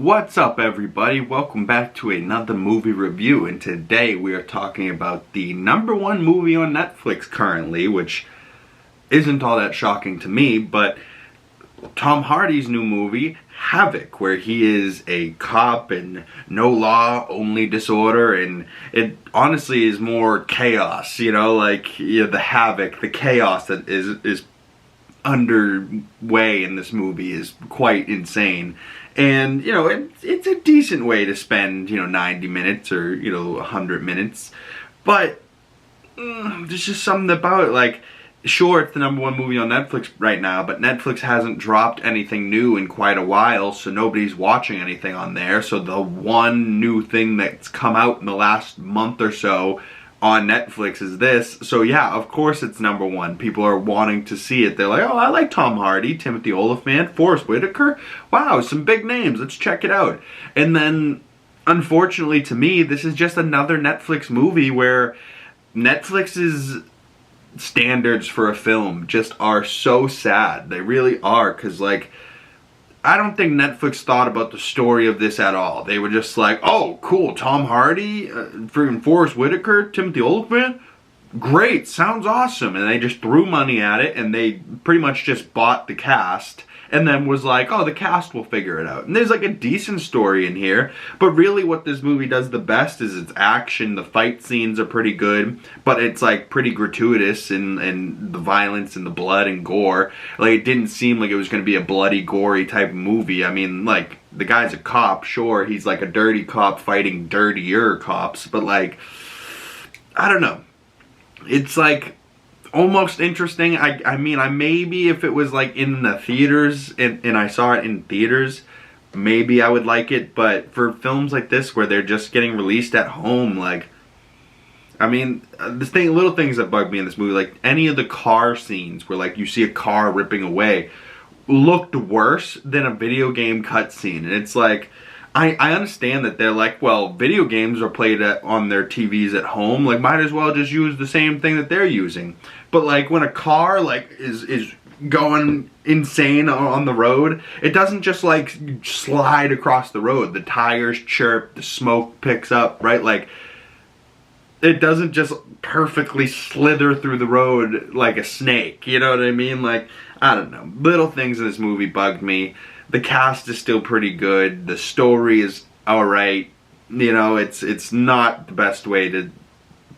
What's up, everybody? Welcome back to another movie review, and today we are talking about the #1 movie on Netflix currently, which isn't all that shocking to me, but Tom Hardy's new movie, Havoc, where he is a cop and no law, only disorder, and it honestly is more chaos, the havoc, the chaos that is underway in this movie is quite insane. And, it's a decent way to spend, 90 minutes or, 100 minutes. But, there's just something about it. Like, sure, it's the #1 movie on Netflix right now, but Netflix hasn't dropped anything new in quite a while, so nobody's watching anything on there. So the one new thing that's come out in the last month or so on Netflix is this. So yeah, of course it's #1. People are wanting to see it. They're like, oh, I like Tom Hardy, Timothy Olyphant, Forrest, Whitaker. Wow, some big names. Let's check it out. And then, unfortunately to me, this is just another Netflix movie where Netflix's standards for a film just are so sad. They really are, because I don't think Netflix thought about the story of this at all. They were just like, oh, cool, Tom Hardy, freaking Forrest Whitaker, Timothy Olyphant, great, sounds awesome. And they just threw money at it, and they pretty much just bought the cast, and then was like, oh, the cast will figure it out. And there's a decent story in here, but really what this movie does the best is its action. The fight scenes are pretty good, but it's pretty gratuitous in the violence and the blood and gore. It didn't seem like it was going to be a bloody, gory type movie. I mean, the guy's a cop, sure, he's a dirty cop fighting dirtier cops, but I don't know. It's almost interesting. I mean, maybe if it was in the theaters and I saw it in theaters, maybe I would like it. But for films like this where they're just getting released at home, I mean, little things that bug me in this movie, any of the car scenes where you see a car ripping away, looked worse than a video game cutscene. And it's I understand that they're well, video games are played on their TVs at home. Might as well just use the same thing that they're using. But when a car is going insane on the road, it doesn't just slide across the road. The tires chirp, the smoke picks up, right? It doesn't just perfectly slither through the road like a snake. You know what I mean? I don't know. Little things in this movie bugged me. The cast is still pretty good. The story is alright. It's not the best way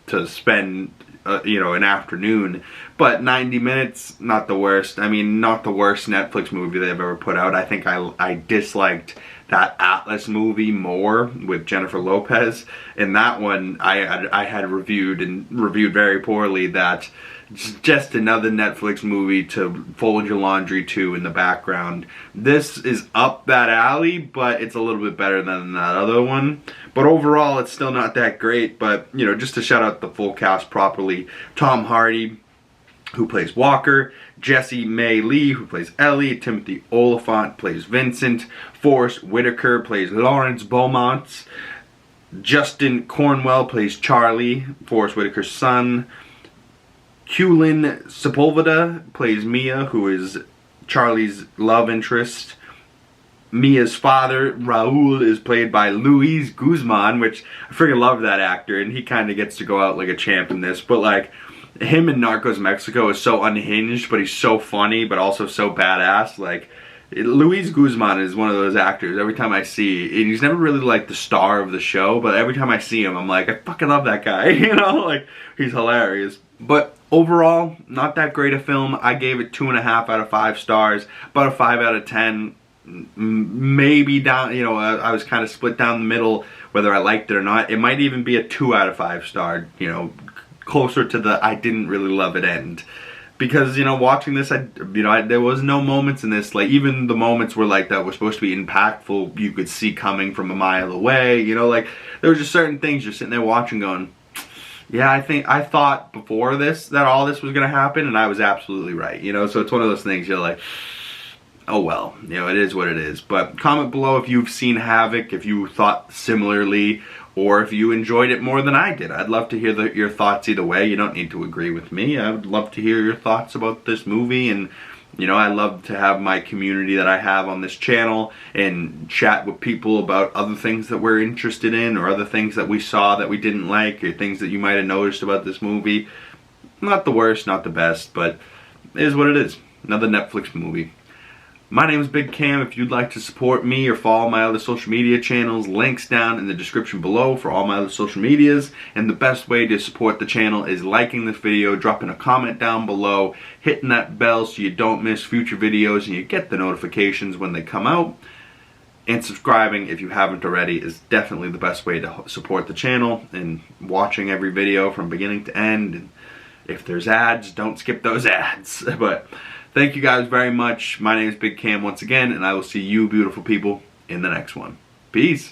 to spend an afternoon. But 90 minutes, not the worst. I mean, not the worst Netflix movie they've ever put out. I think I disliked that Atlas movie more with Jennifer Lopez. And that one I had reviewed very poorly. That just another Netflix movie to fold your laundry to in the background. This is up that alley, but it's a little bit better than that other one. But overall, it's still not that great. But, just to shout out the full cast properly. Tom Hardy, who plays Walker. Jessie May Lee, who plays Ellie. Timothy Olyphant plays Vincent. Forrest Whitaker plays Lawrence Beaumont. Justin Cornwell plays Charlie, Forrest Whitaker's son. QUELIN Sepulveda plays Mia, who is Charlie's love interest. Mia's father, Raul, is played by Luis Guzman, which I freaking love that actor, and he kind of gets to go out like a champ in this. But him in Narcos Mexico is so unhinged, but he's so funny, but also so badass. Luis Guzman is one of those actors, every time I see, and he's never really the star of the show, but every time I see him, I'm I fucking love that guy, he's hilarious. But overall, not that great a film. I gave it 2.5 out of 5 stars, about a 5 out of 10, maybe down, I was kind of split down the middle whether I liked it or not. It might even be a 2 out of 5 star, closer to the I didn't really love it end. Because, watching this, there was no moments in this, even the moments where, that were supposed to be impactful, you could see coming from a mile away, there were just certain things you're sitting there watching going, yeah, I thought before this that all this was going to happen, and I was absolutely right, so it's one of those things you're oh well, it is what it is. But comment below if you've seen Havoc, if you thought similarly, or if you enjoyed it more than I did. I'd love to hear your thoughts either way. You don't need to agree with me. I would love to hear your thoughts about this movie and You know, I love to have my community that I have on this channel and chat with people about other things that we're interested in, or other things that we saw that we didn't like, or things that you might have noticed about this movie. Not the worst, not the best, but it is what it is. Another Netflix movie. My name is Big Cam. If you'd like to support me or follow my other social media channels, links down in the description below for all my other social medias. And the best way to support the channel is liking this video, dropping a comment down below, hitting that bell so you don't miss future videos and you get the notifications when they come out. And subscribing, if you haven't already, is definitely the best way to support the channel, and watching every video from beginning to end. And if there's ads, don't skip those ads. But thank you guys very much. My name is Big Cam once again, and I will see you beautiful people in the next one. Peace.